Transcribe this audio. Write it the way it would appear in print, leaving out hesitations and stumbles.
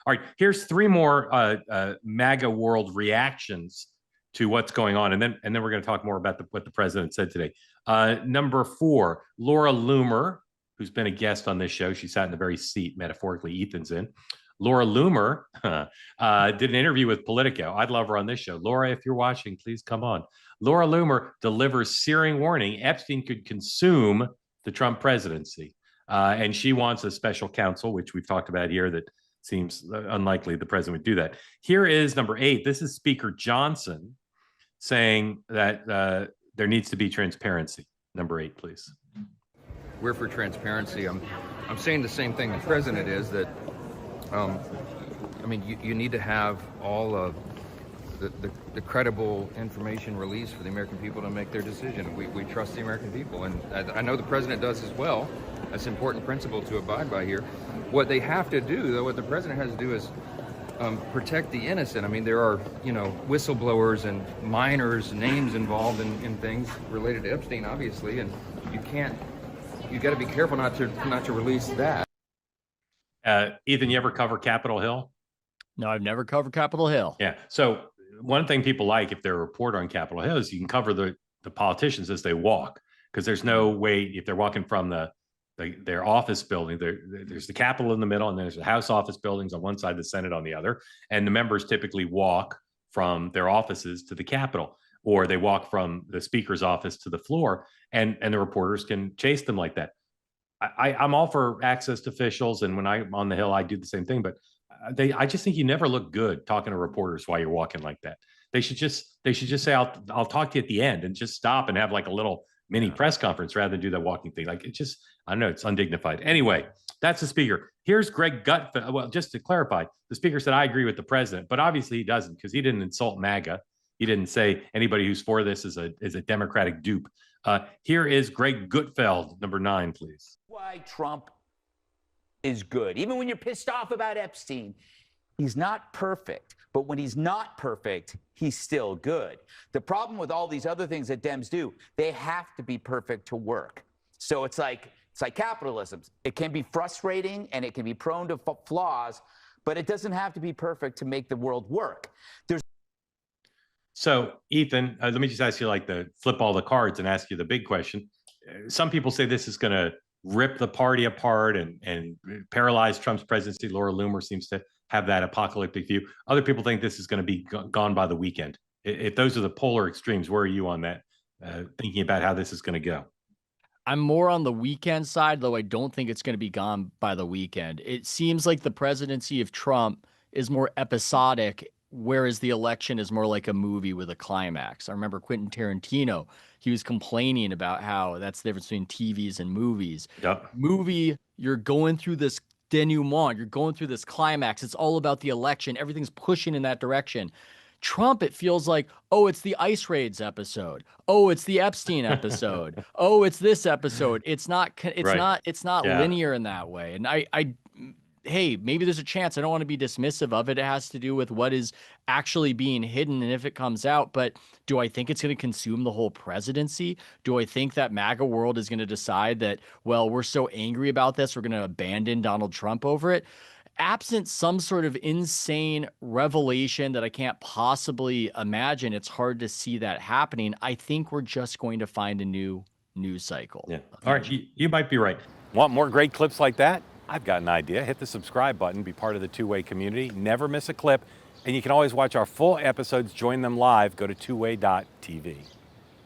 All right, here's three more MAGA world reactions to what's going on, and then we're going to talk more about what the president said today. Number 4, Laura Loomer, who's been a guest on this show. She sat in the very seat, metaphorically, Ethan's in. Laura Loomer did an interview with Politico. I'd love her on this show. Laura, if you're watching, please come on. Laura Loomer delivers searing warning Epstein could consume the Trump presidency. And she wants a special counsel, which we've talked about here, that seems unlikely the president would do that. Here is number 8. This is Speaker Johnson saying that there needs to be transparency. Number 8, please. We're for transparency. I'm saying the same thing the president is, that I mean, you need to have all of the credible information released for the American people to make their decision. We trust the American people, and I know the president does as well. That's an important principle to abide by here. What they have to do, though, what the president has to do is protect the innocent. I mean, there are, whistleblowers and minors' names involved in things related to Epstein, obviously, and you got to be careful not to release that. Ethan, you ever cover Capitol Hill? No, I've never covered Capitol Hill. Yeah. So one thing people like, if they're a reporter on Capitol Hill, is you can cover the politicians as they walk, because there's no way, if they're walking from their office building, there's the Capitol in the middle, and then there's the House office buildings on one side, the Senate on the other, and the members typically walk from their offices to the Capitol, or they walk from the speaker's office to the floor, and the reporters can chase them like that. I'm all for access to officials, and when I'm on the Hill, I do the same thing, but I just think you never look good talking to reporters while you're walking like that. They should just say, I'll talk to you at the end, and just stop and have like a little mini press conference rather than do that walking thing. Like, it just, I don't know, it's undignified. Anyway, that's the speaker. Here's Greg Gutfeld. Well, just to clarify, the speaker said, I agree with the president, but obviously he doesn't, because he didn't insult MAGA. He didn't say anybody who's for this is a Democratic dupe. Here is Greg Gutfeld, number 9, please. Why Trump is good. Even when you're pissed off about Epstein, he's not perfect. But when he's not perfect, he's still good. The problem with all these other things that Dems do, they have to be perfect to work. So it's like capitalism. It can be frustrating and it can be prone to flaws, but it doesn't have to be perfect to make the world work. So, Ethan, let me just ask you, like, the flip all the cards and ask you the big question. Some people say this is going to rip the party apart and paralyze Trump's presidency. Laura Loomer seems to have that apocalyptic view. Other people think this is going to be gone by the weekend. If those are the polar extremes, where are you on that, thinking about how this is going to go? I'm more on the weekend side, though I don't think it's going to be gone by the weekend. It seems like the presidency of Trump is more episodic, whereas the election is more like a movie with a climax. I remember Quentin Tarantino, he was complaining about how that's the difference between TVs and movies. Yep. Movie, you're going through this denouement, you're going through this climax. It's all about the election. Everything's pushing in that direction. Trump, it feels like, oh, it's the ICE raids episode. Oh, it's the Epstein episode. Oh, it's this episode. It's not linear in that way. And hey, maybe there's a chance. I don't want to be dismissive of it. It has to do with what is actually being hidden and if it comes out. But do I think it's going to consume the whole presidency? Do I think that MAGA world is going to decide that, well, we're so angry about this, we're going to abandon Donald Trump over it? Absent some sort of insane revelation that I can't possibly imagine, it's hard to see that happening. I think we're just going to find a new news cycle. Yeah. All right. You might be right. Want more great clips like that? I've got an idea. Hit the subscribe button, be part of the Two-Way community, never miss a clip, and you can always watch our full episodes, join them live, go to twoway.tv.